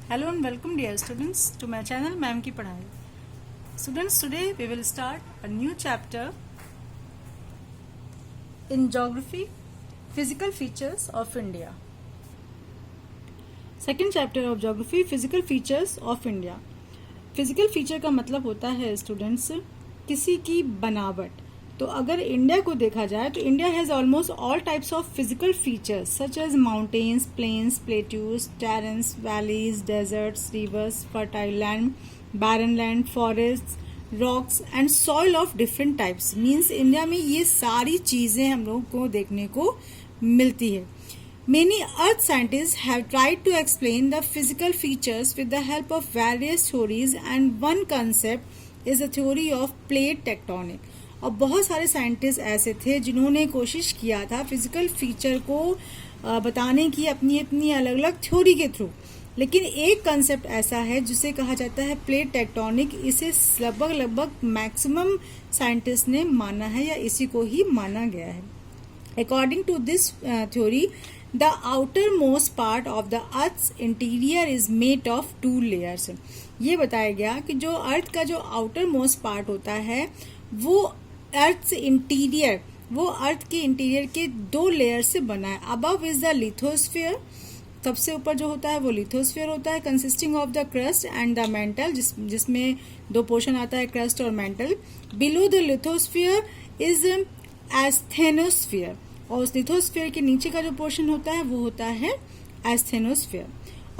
Hello and welcome dear students to my channel ma'am की पढ़ाई. Students, today we will start a new chapter in geography, physical features of India. Second chapter of geography, physical features of India. Physical feature का मतलब होता है students किसी की बनावट. तो अगर इंडिया को देखा जाए तो India has almost all types of physical features such as mountains, plains, plateaus, terrains, valleys, deserts, rivers, fertile land, barren land, forest, rocks and soil of different types. Means India में ये सारी चीज़ें हम लोगों को देखने को मिलती है. Many earth scientists have tried to explain the physical features with the help of various theories and one concept is the theory of plate tectonic. और बहुत सारे साइंटिस्ट ऐसे थे जिन्होंने कोशिश किया था फिजिकल फीचर को बताने की अपनी अपनी अलग अलग थ्योरी के थ्रू. लेकिन एक कंसेप्ट ऐसा है जिसे कहा जाता है प्लेट टेक्टोनिक. इसे लगभग मैक्सिमम साइंटिस्ट ने माना है या इसी को ही माना गया है. According to this theory the outermost part of the earth's interior is made of two layers. ये बताया गया कि जो अर्थ का जो आउटर मोस्ट पार्ट होता है वो अर्थ इंटीरियर, वो अर्थ के इंटीरियर के दो लेयर से बना है. अबव इज द लिथोस्फीयर, सबसे ऊपर जो होता है वो लिथोस्फीयर होता है, consisting of the crust and the mental, जिसमें दो पोर्शन आता है, क्रस्ट और mental. Below the lithosphere is asthenosphere, और उस लिथोस्फीयर के नीचे का जो पोर्शन होता है वो होता है asthenosphere.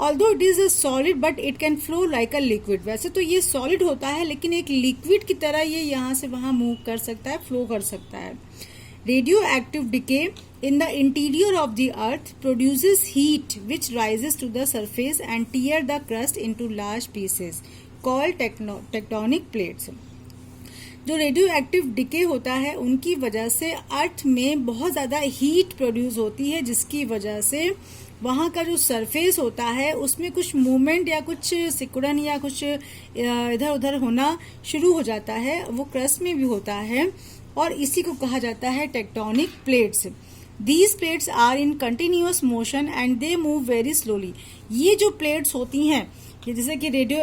Although it is a solid but it can flow like a liquid. वैसे तो ये सॉलिड होता है लेकिन एक लिक्विड की तरह ये यहाँ से वहाँ मूव कर सकता है, फ्लो कर सकता है. Radioactive decay in the interior of the earth produces heat which rises to the surface and tear the crust into large pieces called tectonic plates. जो रेडियो एक्टिव डिके होता है उनकी वजह से अर्थ में बहुत ज़्यादा हीट प्रोड्यूस होती है, जिसकी वजह से वहाँ का जो सरफेस होता है उसमें कुछ मूवमेंट या कुछ सिकुड़न या कुछ इधर उधर होना शुरू हो जाता है. वो क्रस्ट में भी होता है और इसी को कहा जाता है tectonic plates. These plates are in continuous motion and they move very slowly. ये जो प्लेट्स होती हैं, ये जैसे कि रेडियो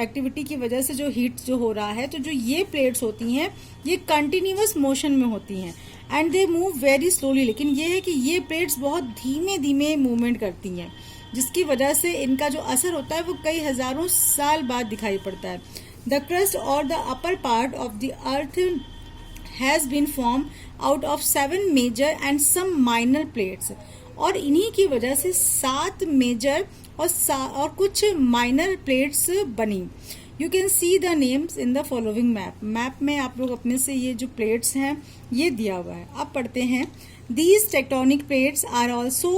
एक्टिविटी की वजह से जो हीट जो हो रहा है, तो जो ये प्लेट्स होती हैं ये कंटिन्यूअस मोशन में होती हैं and they move very slowly. लेकिन ये है कि ये प्लेट्स बहुत धीमे धीमे मूवमेंट करती हैं, जिसकी वजह से इनका जो असर होता है वो कई हजारों साल बाद दिखाई पड़ता है. द क्रस्ट और the upper part of the earth has been form out of 7 major and some minor plates. और इन्हीं की वजह से 7 मेजर और कुछ माइनर प्लेट्स बनी. You can see the names in the following map. Map में आप लोग अपने से ये जो प्लेट्स हैं ये दिया हुआ है. अब पढ़ते हैं. These tectonic plates are also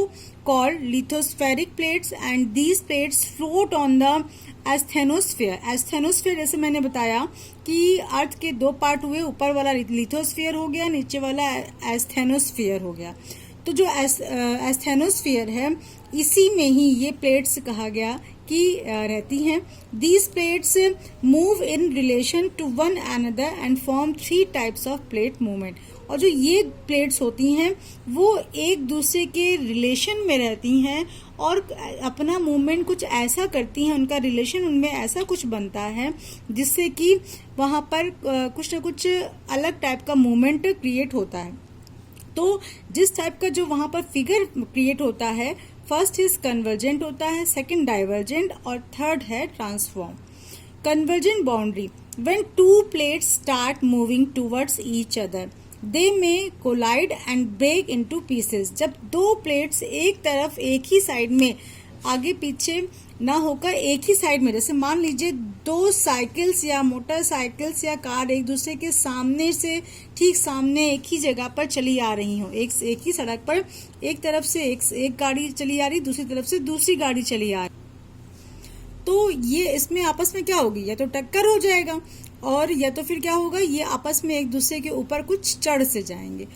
called lithospheric plates and these plates float on the asthenosphere. Asthenosphere जैसे मैंने बताया कि अर्थ के दो पार्ट हुए, ऊपर वाला लिथोस्फीयर हो गया, नीचे वाला एस्थेनोस्फीयर हो गया. तो जो एस्थेनोस्फीयर है इसी में ही ये प्लेट्स कहा गया कि रहती हैं. These plates move in relation to one another and form 3 types of plate movement. और जो ये प्लेट्स होती हैं वो एक दूसरे के रिलेशन में रहती हैं और अपना मूवमेंट कुछ ऐसा करती हैं, उनका रिलेशन उनमें ऐसा कुछ बनता है जिससे कि वहाँ पर कुछ ना कुछ अलग टाइप का मूवमेंट क्रिएट होता है. तो जिस टाइप का जो वहाँ पर फिगर क्रिएट होता है, फर्स्ट इज कन्वर्जेंट होता है, सेकंड डाइवर्जेंट और थर्ड है transform. Convergent boundary, when 2 plates start moving towards each other they may collide and break into pieces. जब 2 प्लेट्स एक तरफ एक ही साइड में आगे पीछे ना होकर एक ही साइड में, जैसे मान लीजिए 2 साइकिल्स या मोटरसाइकिल्स या कार एक दूसरे के सामने से ठीक सामने एक ही जगह पर चली आ रही हो, एक ही सड़क पर एक तरफ से एक गाड़ी चली आ रही, दूसरी तरफ से दूसरी गाड़ी चली आ रही, तो ये इसमें आपस में क्या होगी, या तो टक्कर हो जाएगा और या तो फिर क्या होगा, ये आपस में एक दूसरे के ऊपर कुछ चढ़ से जाएंगे.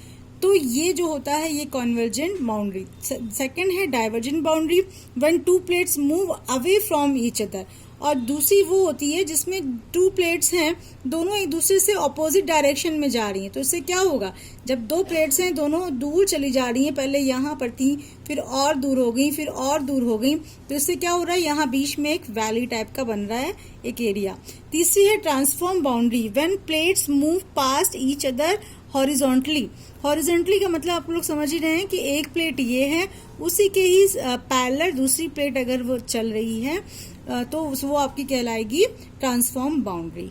तो ये जो होता है ये कन्वर्जेंट बाउंड्री. सेकंड है divergent boundary, when 2 plates move away from each other. और दूसरी वो होती है जिसमें टू प्लेट्स हैं, दोनों एक दूसरे से ऑपोजिट डायरेक्शन में जा रही हैं। तो इससे क्या होगा, जब दो प्लेट्स हैं दोनों दूर चली जा रही हैं, पहले यहाँ पर थी फिर और दूर हो गई फिर और दूर हो गई, तो इससे क्या हो रहा है, यहाँ बीच में एक वैली टाइप का बन रहा है एक एरिया। तीसरी है transform boundary, when plates move past each other horizontally. Horizontally का मतलब आप लोग समझ ही रहे हैं कि एक प्लेट ये है, उसी के ही पैरेलल दूसरी प्लेट अगर वो चल रही है तो वो आपकी कहलाएगी ट्रांसफॉर्म बाउंड्री।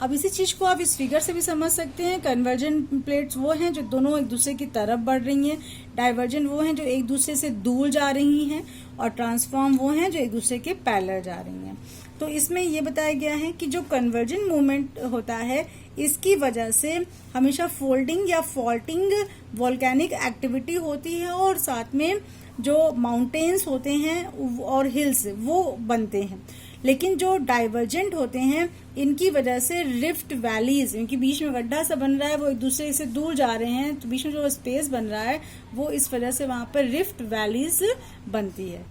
अब इसी चीज को आप इस फिगर से भी समझ सकते हैं। कन्वर्जेंट प्लेट्स वो हैं जो दोनों एक दूसरे की तरफ बढ़ रही हैं, डाइवर्जेंट वो हैं जो एक दूसरे से दूर जा रही हैं, और ट्रांसफॉर्म वो हैं जो एक दूसरे के पैरेलल जा रही हैं। तो इसमें ये बताया गया है कि जो कन्वर्जेंट मूवमेंट होता है इसकी वजह से हमेशा फोल्डिंग या फॉल्टिंग वोल्केनिक एक्टिविटी होती है, और साथ में जो माउंटेन्स होते हैं और हिल्स वो बनते हैं। लेकिन जो डाइवर्जेंट होते हैं इनकी वजह से रिफ्ट वैलीज, इनके बीच में गड्ढा सा बन रहा है, वो एक दूसरे से दूर जा रहे हैं, तो बीच में जो स्पेस बन रहा है वो इस वजह से वहां पर रिफ्ट वैलीज बनती है।